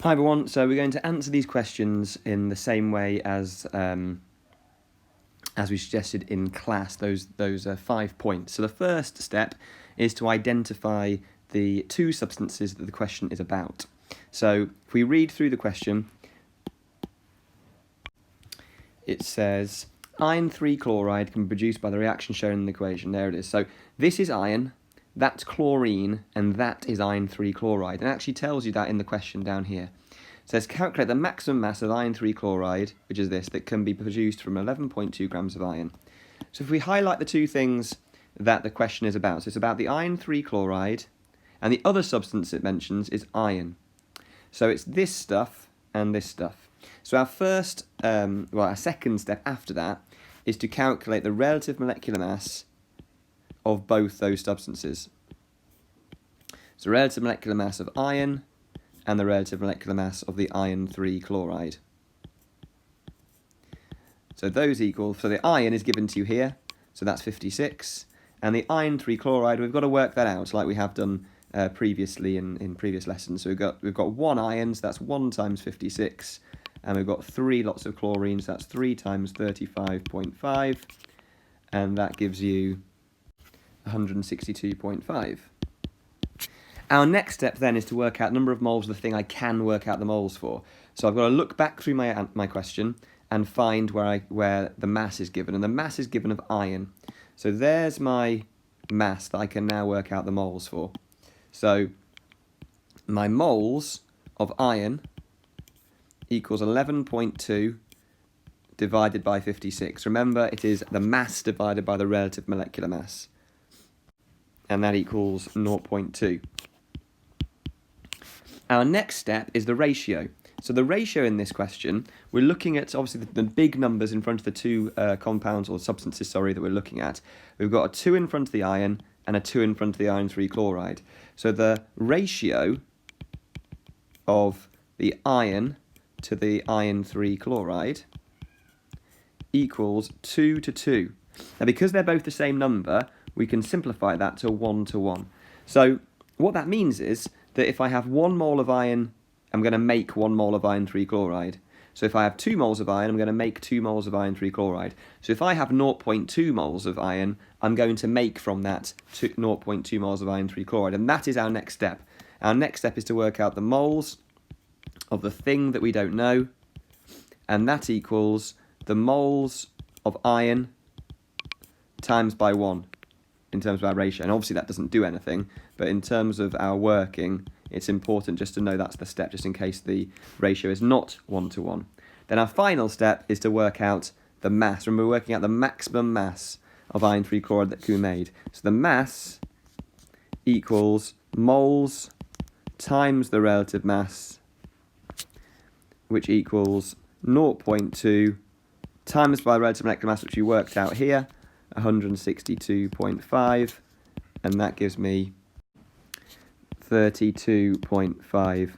Hi everyone, so we're going to answer these questions in the same way as we suggested in class, those 5 points. So the first step is to identify the two substances that the question is about. So if we read through the question, it says iron 3 chloride can be produced by the reaction shown in the equation. There it is. So this is iron, that's chlorine, and that is iron 3 chloride. And it actually tells you that in the question down here. It says calculate the maximum mass of iron 3 chloride, which is this, that can be produced from 11.2 grams of iron. So if we highlight the two things that the question is about, so it's about the iron 3 chloride, and the other substance it mentions is iron. So it's this stuff and this stuff. So our first, our second step after that is to calculate the relative molecular mass of both those substances. So relative molecular mass of iron and the relative molecular mass of the iron 3 chloride. So those equal, so the iron is given to you here, so that's 56, and the iron 3 chloride, we've got to work that out like we have done previously in previous lessons. So we've got 1 iron, so that's 1 times 56, and we've got 3 lots of chlorine, so that's 3 times 35.5, and that gives you 162.5. Our next step then is to work out the number of moles of the thing I can work out the moles for. So I've got to look back through my question and find where the mass is given, and the mass is given of iron. So there's my mass that I can now work out the moles for. So my moles of iron equals 11.2 divided by 56. Remember, it is the mass divided by the relative molecular mass, and that equals 0.2. Our next step is the ratio. So the ratio in this question, we're looking at obviously the big numbers in front of the two compounds or substances, that we're looking at. We've got a 2 in front of the iron and a 2 in front of the iron 3 chloride. So the ratio of the iron to the iron 3 chloride equals 2 to 2. Now because they're both the same number, we can simplify that to 1 to 1. So what that means is that if I have 1 mole of iron, I'm going to make 1 mole of iron 3 chloride. So if I have 2 moles of iron, I'm going to make 2 moles of iron 3 chloride. So if I have 0.2 moles of iron, I'm going to make from that 0.2 moles of iron 3 chloride. And that is our next step. Our next step is to work out the moles of the thing that we don't know, and that equals the moles of iron times by 1 in terms of our ratio. And obviously that doesn't do anything, but in terms of our working, it's important just to know that's the step, just in case the ratio is not 1 to 1. Then our final step is to work out the mass. Remember, we're working out the maximum mass of iron 3 chloride that can be made. So the mass equals moles times the relative mass, which equals 0.2 times by the relative molecular mass, which we worked out here, 162.5, and that gives me 32.5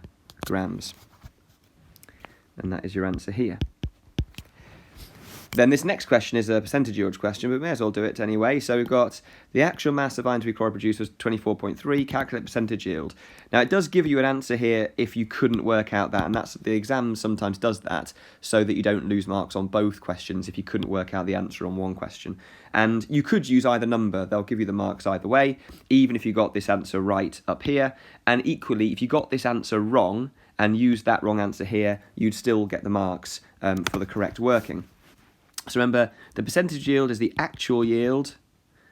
grams. And that is your answer here. Then this next question is a percentage yield question, but we may as well do it anyway. So we've got the actual mass of iron 3 chloride produced was 24.3, calculate percentage yield. Now it does give you an answer here if you couldn't work out that, and that's the exam sometimes does that so that you don't lose marks on both questions if you couldn't work out the answer on one question. And you could use either number, they'll give you the marks either way, even if you got this answer right up here. And equally, if you got this answer wrong and used that wrong answer here, you'd still get the marks for the correct working. So remember, the percentage yield is the actual yield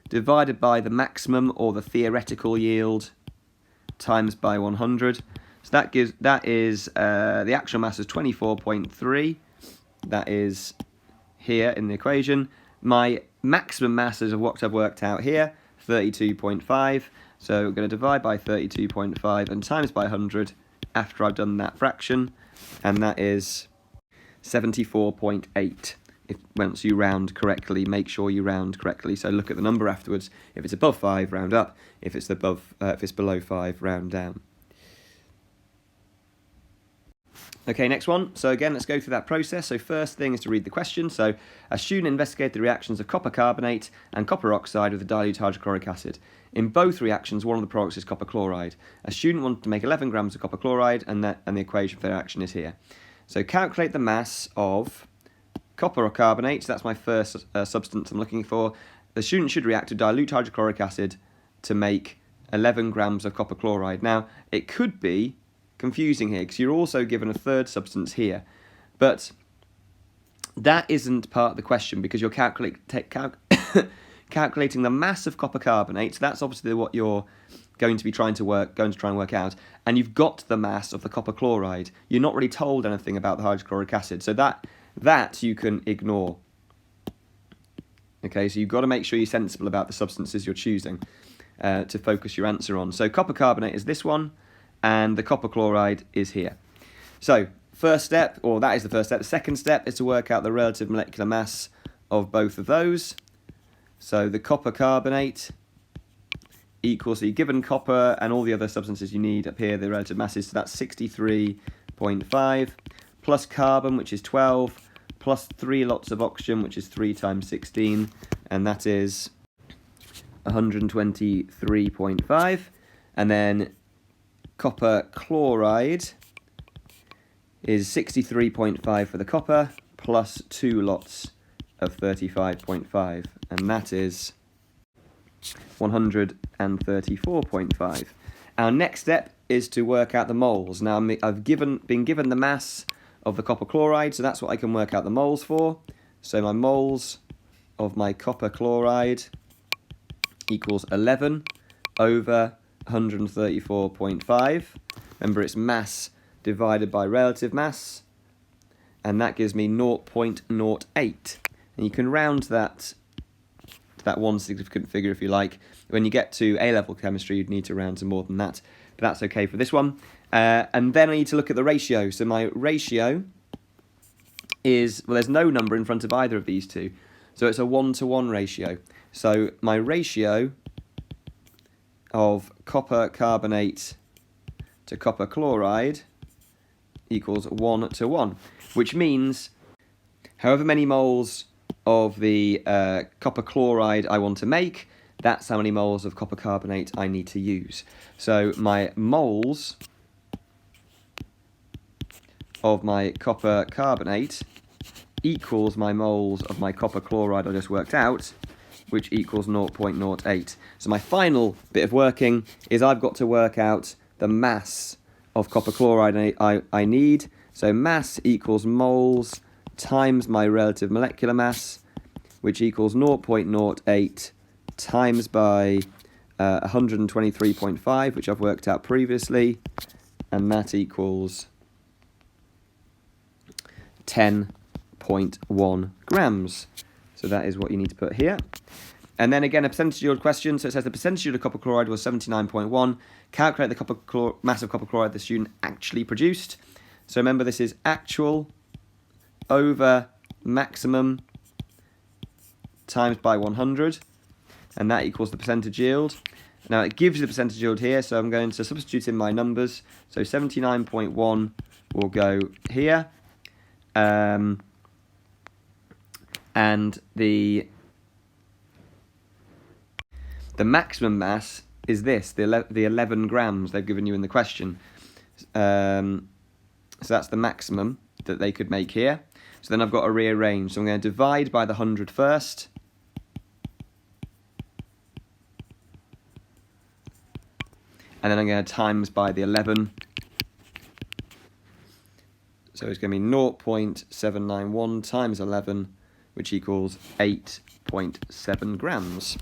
divided by the maximum or the theoretical yield times by 100. So that is the actual mass is 24.3. That is here in the equation. My maximum mass is what I've worked out here, 32.5. So we're going to divide by 32.5 and times by 100 after I've done that fraction, and that is 74.8. Once you round correctly, make sure you round correctly. So look at the number afterwards. If it's above 5, round up. If it's below 5, round down. Okay, next one. So again, let's go through that process. So first thing is to read the question. So a student investigated the reactions of copper carbonate and copper oxide with a dilute hydrochloric acid. In both reactions, one of the products is copper chloride. A student wanted to make 11 grams of copper chloride, and the equation for the reaction is here. So calculate the mass of copper carbonate. So that's my first substance I'm looking for. The student should react to dilute hydrochloric acid to make 11 grams of copper chloride. Now, it could be confusing here because you're also given a third substance here, but that isn't part of the question because you're calculating the mass of copper carbonate. So that's obviously what you're going to try and work out, and you've got the mass of the copper chloride. You're not really told anything about the hydrochloric acid, so that you can ignore. Okay, so you've got to make sure you're sensible about the substances you're choosing to focus your answer on. So copper carbonate is this one, and the copper chloride is here. So first step, or that is the first step. The second step is to work out the relative molecular mass of both of those. So the copper carbonate equals, so you're given copper and all the other substances you need up here, the relative masses, so that's 63.5, plus carbon, which is 12, plus 3 lots of oxygen, which is 3 times 16, and that is 123.5, and then copper chloride is 63.5 for the copper, plus 2 lots of 35.5, and that is 134.5. Our next step is to work out the moles. Now I've been given the mass of the copper chloride, so that's what I can work out the moles for. So my moles of my copper chloride equals 11 over 134.5. Remember, it's mass divided by relative mass, and that gives me 0.08. And you can round that to that one significant figure if you like. When you get to A-level chemistry, you'd need to round to more than that, but that's okay for this one. And then I need to look at the ratio. So my ratio is, well, there's no number in front of either of these two, so it's a 1-to-1 ratio. So my ratio of copper carbonate to copper chloride equals 1-to-1, which means however many moles of the copper chloride I want to make, that's how many moles of copper carbonate I need to use. So my moles of my copper carbonate equals my moles of my copper chloride I just worked out, which equals 0.08. So my final bit of working is I've got to work out the mass of copper chloride I need. So mass equals moles times my relative molecular mass, which equals 0.08 times by 123.5, which I've worked out previously, and that equals 10.1 grams. So that is what you need to put here. And then again, a percentage yield question. So it says the percentage yield of copper chloride was 79.1. Calculate the mass of copper chloride the student actually produced. So remember, this is actual over maximum times by 100, and that equals the percentage yield. Now it gives you the percentage yield here, so I'm going to substitute in my numbers. So 79.1 will go here, and the maximum mass is this, the 11 grams they've given you in the question. So that's the maximum that they could make here. So then I've got to rearrange. So I'm going to divide by the 100 first. And then I'm going to times by the 11. So it's going to be 0.791 times 11, which equals 8.7 grams.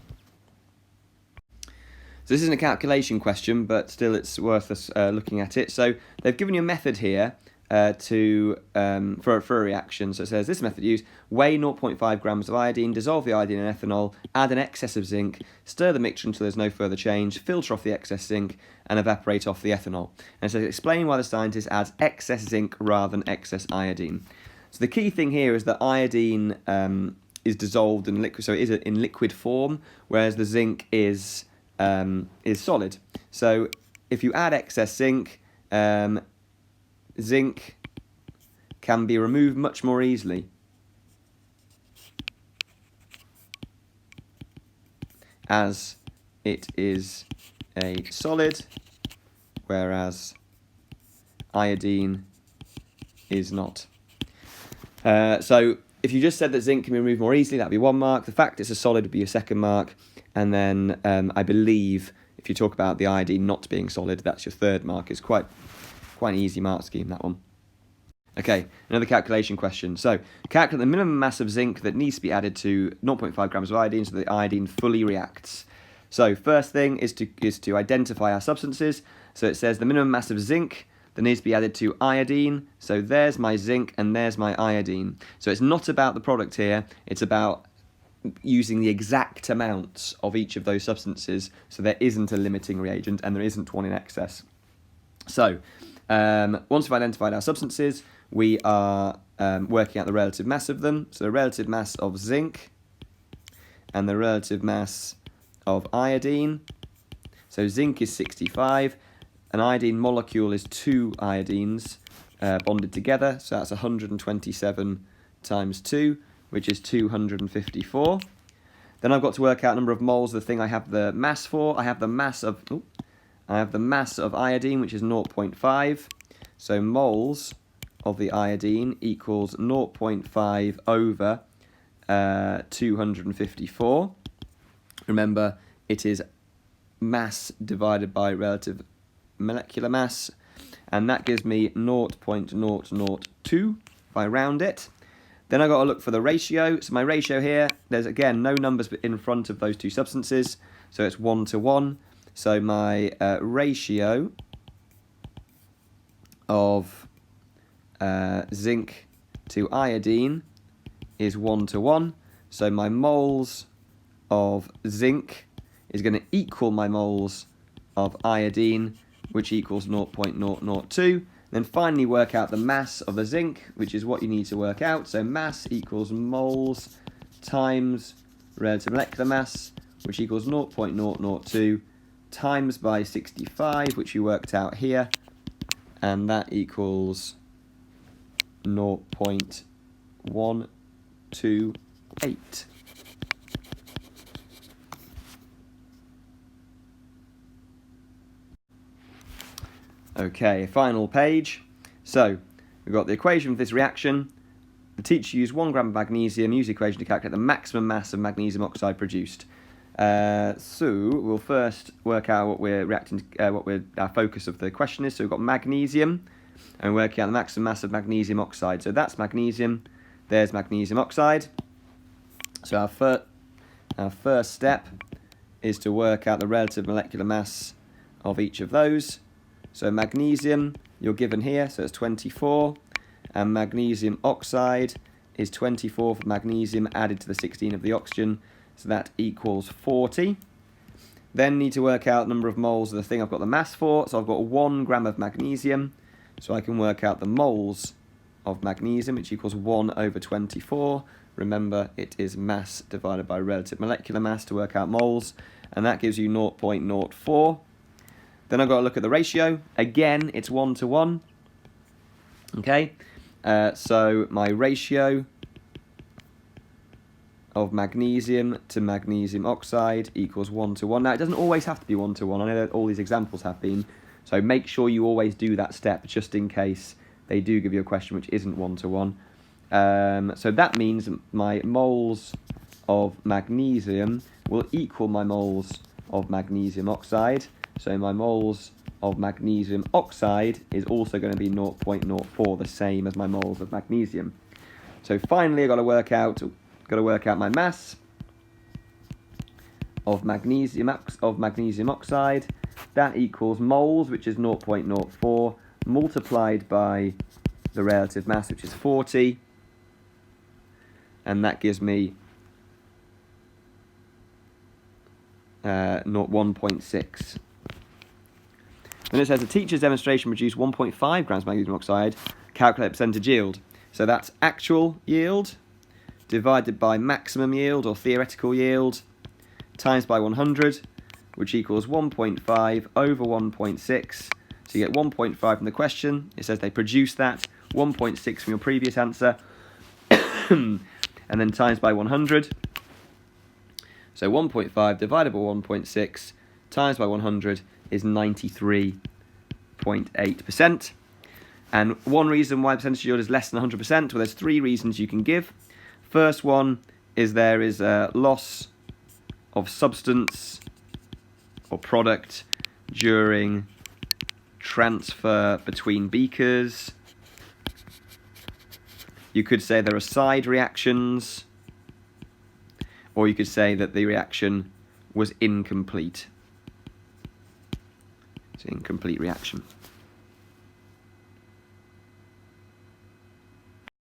So this isn't a calculation question, but still it's worth us looking at it. So they've given you a method here for a reaction. So it says this method used: weigh 0.5 grams of iodine, dissolve the iodine in ethanol, add an excess of zinc, stir the mixture until there's no further change, filter off the excess zinc, and evaporate off the ethanol. And so explain why the scientist adds excess zinc rather than excess iodine. So the key thing here is that iodine is dissolved in liquid, so it is in liquid form, whereas the zinc is solid. So if you add excess zinc, zinc can be removed much more easily, as it is a solid, whereas iodine is not. So if you just said that zinc can be removed more easily, that'd be 1 mark. The fact it's a solid would be your 2nd mark. And then I believe if you talk about the iodine not being solid, that's your 3rd mark. It's quite an easy mark scheme, that one. Okay, another calculation question. So, calculate the minimum mass of zinc that needs to be added to 0.5 grams of iodine so that the iodine fully reacts. So, first thing is to identify our substances. So it says the minimum mass of zinc that needs to be added to iodine. So there's my zinc and there's my iodine. So it's not about the product here, it's about using the exact amounts of each of those substances, so there isn't a limiting reagent and there isn't one in excess. So once we've identified our substances, we are working out the relative mass of them. So the relative mass of zinc and the relative mass of iodine. So zinc is 65, an iodine molecule is 2 iodines bonded together, so that's 127 times 2, which is 254. Then I've got to work out number of moles of the thing I have the mass for. I have the mass of iodine, which is 0.5. So moles of the iodine equals 0.5 over 254. Remember, it is mass divided by relative molecular mass, and that gives me 0.002 if I round it. Then I've got to look for the ratio. So my ratio here, there's again no numbers in front of those two substances, so it's 1 to 1. So my ratio of zinc to iodine is 1 to 1. So my moles of zinc is going to equal my moles of iodine, which equals 0.002. Then finally work out the mass of the zinc, which is what you need to work out. So mass equals moles times relative molecular mass, which equals 0.002 times by 65, which you worked out here, and that equals 0.128. Okay, final page. So, we've got the equation for this reaction. The teacher used 1 gram of magnesium, use the equation to calculate the maximum mass of magnesium oxide produced. So, we'll first work out what we're reacting to, our focus of the question is. So, we've got magnesium, and we're working out the maximum mass of magnesium oxide. So, that's magnesium, there's magnesium oxide. So, our first step is to work out the relative molecular mass of each of those. So magnesium, you're given here, so it's 24, and magnesium oxide is 24 for magnesium added to the 16 of the oxygen, so that equals 40. Then need to work out the number of moles of the thing I've got the mass for, so I've got 1 gram of magnesium, so I can work out the moles of magnesium, which equals 1 over 24. Remember, it is mass divided by relative molecular mass to work out moles, and that gives you 0.04. Then I've got to look at the ratio. Again, it's 1 to 1. Okay, so my ratio of magnesium to magnesium oxide equals 1 to 1. Now, it doesn't always have to be 1 to 1. I know that all these examples have been. So make sure you always do that step, just in case they do give you a question which isn't 1 to 1. So that means my moles of magnesium will equal my moles of magnesium oxide. So my moles of magnesium oxide is also going to be 0.04, the same as my moles of magnesium. So finally, I've got to work out my mass of magnesium oxide. That equals moles, which is 0.04, multiplied by the relative mass, which is 40, and that gives me 1.6. Then it says the teacher's demonstration produced 1.5 grams of magnesium oxide, calculate percentage yield. So that's actual yield divided by maximum yield or theoretical yield times by 100, which equals 1.5 over 1.6. So you get 1.5 from the question. It says they produced that. 1.6 from your previous answer, and then times by 100. So 1.5 divided by 1.6 times by 100 is 93.8%. And one reason why percentage yield is less than 100%, well, there's three reasons you can give. First one is there is a loss of substance or product during transfer between beakers. You could say there are side reactions, or you could say that the reaction was incomplete. It's an incomplete reaction.